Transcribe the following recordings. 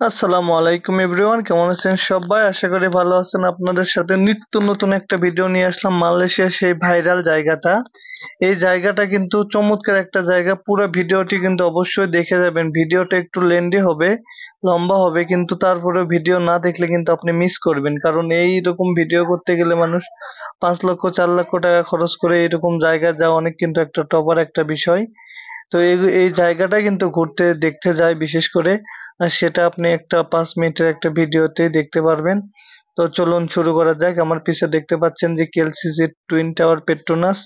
আসসালামু আলাইকুম এভরিওয়ান, কেমন আছেন সবাই? আশা করি ভালো আছেন। আপনাদের সাথে নিত্য নতুন একটা ভিডিও নিয়ে আসলাম। মালয়েশিয়ার সেই ভাইরাল জায়গাটা, এই জায়গাটা কিন্তু চমৎকার একটা জায়গা। পুরো ভিডিওটি কিন্তু অবশ্যই দেখে যাবেন। ভিডিওটা একটু লেন্দি হবে, লম্বা হবে, কিন্তু তারপরে ভিডিও না দেখলে কিন্তু আপনি মিস করবেন। কারণ এই রকম ভিডিও করতে গেলে মানুষ 5 লক্ষ 4 লক্ষ টাকা খরচ করে এরকম জায়গায় যাওয়া অনেক কিন্তু একটা টপার একটা বিষয়। তো এই জায়গাটা কিন্তু ঘুরতে দেখতে যায় বিশেষ করে, আর সেটা আপনি একটা 5 মিনিটের একটা ভিডিওতে দেখতে পারবেন। তো চলুন শুরু করা যাক। আমার পিছে দেখতে পাচ্ছেন যে কেএলসিসি টুইন টাওয়ার পেট্রোনাস।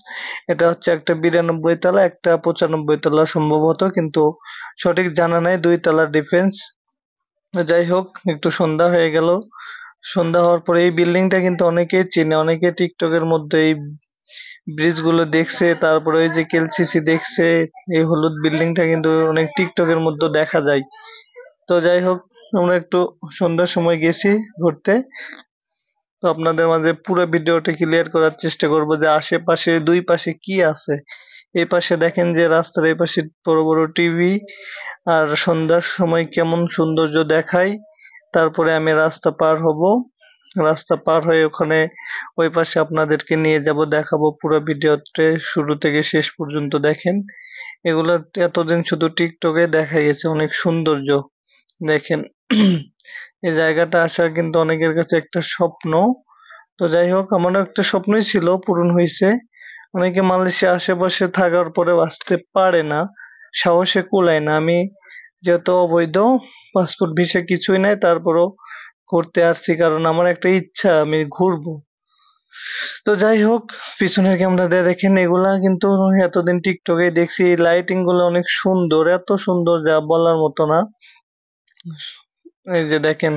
এটা হচ্ছে একটা 92 তলা, একটা 95 তলা সম্ভবত, কিন্তু সঠিক জানা নাই। 2 তলার ডিফেন্স। যাই হোক, একটু সন্ধ্যা হয়ে গেল। সন্ধ্যা হওয়ার পরে এই বিল্ডিংটা কিন্তু অনেকেই চিনে, অনেকে টিকটকের মধ্যে এই ব্রিজ গুলো দেখছে, তারপরে ওই যে কেএলসিসি দেখছে। এই হলুদ বিল্ডিংটা কিন্তু অনেক টিকটকের মধ্যে দেখা যায়। তো যাই হোক, আমরা একটু সন্ধ্যার সময় গেছি ঘুরতে। তো আপনাদের মাঝে পুরো ভিডিওটা ক্লিয়ার করার চেষ্টা করব যে আশেপাশে দুই পাশে কি আছে। এই পাশে দেখেন যে রাস্তার এই পাশে বড় বড় টিভি, আর সন্ধ্যার সময় কেমন সৌন্দর্য দেখায়। তারপরে আমি রাস্তা পার হব। রাস্তা পার হয়ে ওখানে ওই পাশে আপনাদেরকে নিয়ে যাব, দেখাবো। পুরো ভিডিওতে শুরু থেকে শেষ পর্যন্ত দেখেন। এগুলো এতদিন শুধু টিকটকে দেখা গেছে, অনেক সৌন্দর্য দেখেন। এই জায়গাটা আসা কিন্তু অনেকের কাছে একটা স্বপ্ন। তো যাই হোক, আমারও একটা স্বপ্নই ছিল, পূরণ হয়েছে। অনেকে মালয়েশিয়া আশেপাশে থাকার পরেও আসতে পারে না, সাহসে কুলায় না। আমি যেহেতু অবৈধ, পাসপোর্ট ভিসা কিছুই নাই, তারপরও ঘুরতে আসছি, কারণ আমার একটা ইচ্ছা আমি ঘুরবো। তো যাই হোক, পিছনের ক্যামেরা দিয়ে দেখেন, এগুলা কিন্তু এতদিন টিকটকে দেখছি। লাইটিং গুলো অনেক সুন্দর, এত সুন্দর যা বলার মতো না। এই যে দেখেন,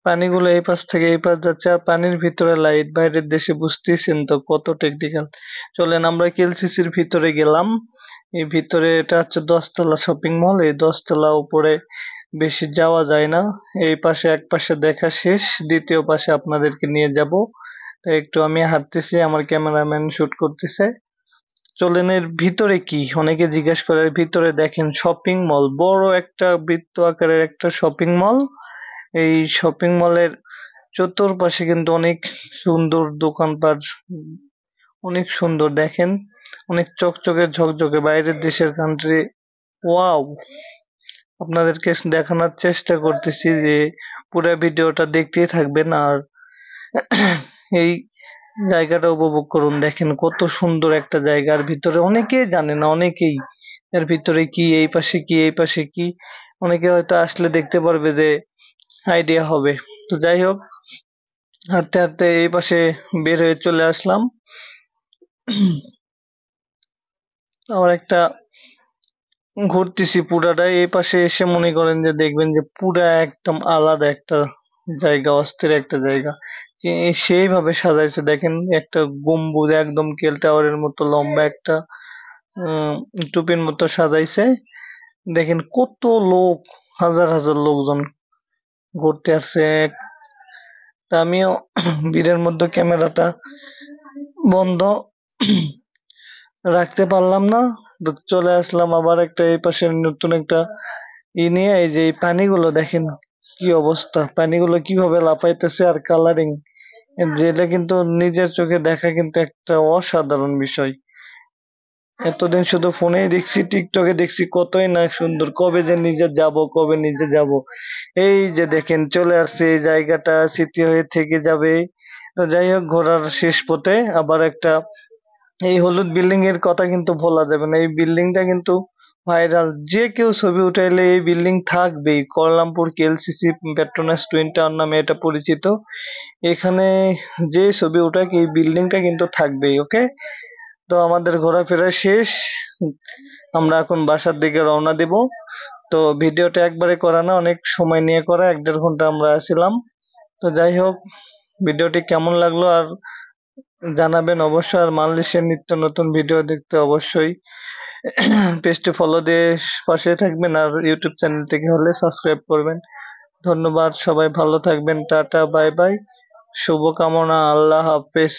পানিগুলো এই পাশ থেকে এই পাশ যাচ্ছে, আর পানির ভিতরে লাইট। বাইরের দেশে বুঝতেছেন তো কত টেকনিক্যাল। চলেন আমরা কেএলসিসির ভিতরে গেলাম। এই ভিতরে এটা হচ্ছে 10 তলা শপিং মল। এই 10 তলা উপরে বেশি যাওয়া যায় না। এই পাশে এক পাশে দেখা শেষ, দ্বিতীয় পাশে আপনাদেরকে নিয়ে যাব। তো একটু আমি হাঁটতেছি, আমার ক্যামেরাম্যান শুট করতেছে। চলেন, এর ভিতরে কি অনেকে জিজ্ঞেস করে। এর ভিতরে দেখেন শপিং মল, বড় একটা বৃত্ত আকারের একটা শপিং মল। এই শপিং মলের চতুর্পাশে কিন্তু অনেক সুন্দর দোকানপাট, অনেক সুন্দর দেখেন, অনেক চকচকে ঝকঝকে, বাইরের দেশের কান্ট্রি। ওয়াও! আপনাদেরকে দেখানোর চেষ্টা করতেছি যে পুরো ভিডিওটা দেখতেই থাকবেন, আর এই জায়গাটা উপভোগ করুন। দেখেন কত সুন্দর একটা জায়গার ভিতরে, অনেকেই জানে না, অনেকেই এর ভিতরে কি, এই পাশে কি, এই পাশে কি, অনেকে হয়তো আসলে দেখতে পারবে যে আইডিয়া হবে। তো যাই হোক, হাঁটতে হাঁটতে এই পাশে বের হয়ে চলে আসলাম। আমার একটা ঘুরতেছি পুরাটাই। এই পাশে এসে মনে করেন যে দেখবেন যে পুরা একদম আলাদা একটা জায়গা, অস্থির একটা জায়গা। যে সেইভাবে সাজাইছে দেখেন, একটা গম্বুজ একদম কেল টাওয়ারের মতো লম্বা একটা উম টুপির মতো সাজাইছে। দেখেন কত লোক, হাজার হাজার লোকজন ঘুরতে আসছে। তা আমিও ভিড়ের মধ্যে ক্যামেরাটা বন্ধ রাখতে পারলাম না। তো চলে আসলাম আবার একটা এই পাশে নতুন একটা নিয়ে। এই যে এই পানিগুলো দেখেন কি অবস্থা, পানিগুলো কিভাবে লাফাইতেছে, আর কালারিং, যেটা কিন্তু নিজের চোখে দেখা কিন্তু একটা অসাধারণ বিষয়। এতদিন শুধু ফোনেই দেখছি, টিকটকে দেখছি, কতই না সুন্দর। কবে যে নিজে যাব, কবে নিজে যাব। এই যে দেখেন চলে আসছে, এই জায়গাটা স্মৃতি হয়ে থেকে যাবে। তো যাই হোক, ঘোরার শেষ পথে আবার একটা এই হলুদ বিল্ডিং এর কথা কিন্তু ভোলা যাবে না। এই বিল্ডিংটা কিন্তু ভাইরাল, যে কেউ ছবি উঠাইলে এই বিল্ডিং থাকবেই। Kuala Lumpur KLCC Petronas twin tower নামে এটা পরিচিত। এখানে যে ছবি উঠাক, এই বিল্ডিংটা কিন্তু থাকবেই। ওকে, তো আমাদের ঘোরাফেরা শেষ। আমরা এখন বাসার দিকে রওনা দিব। তো ভিডিওটা একবারে করা না, অনেক সময় নিয়ে করা, 1-1.5 ঘন্টা আমরা আছিলাম। তো যাই হোক, ভিডিওটি কেমন লাগলো আর জানাবেন অবশ্যই। আর মালয়েশিয়ার নিত্য নতুন ভিডিও দেখতে অবশ্যই পেজটি ফলো দিয়ে পাশে থাকবেন, আর ইউটিউব চ্যানেল থেকে হলে সাবস্ক্রাইব করবেন। ধন্যবাদ, সবাই ভালো থাকবেন। টাটা, বাই বাই, শুভকামনা, আল্লাহ হাফেজ।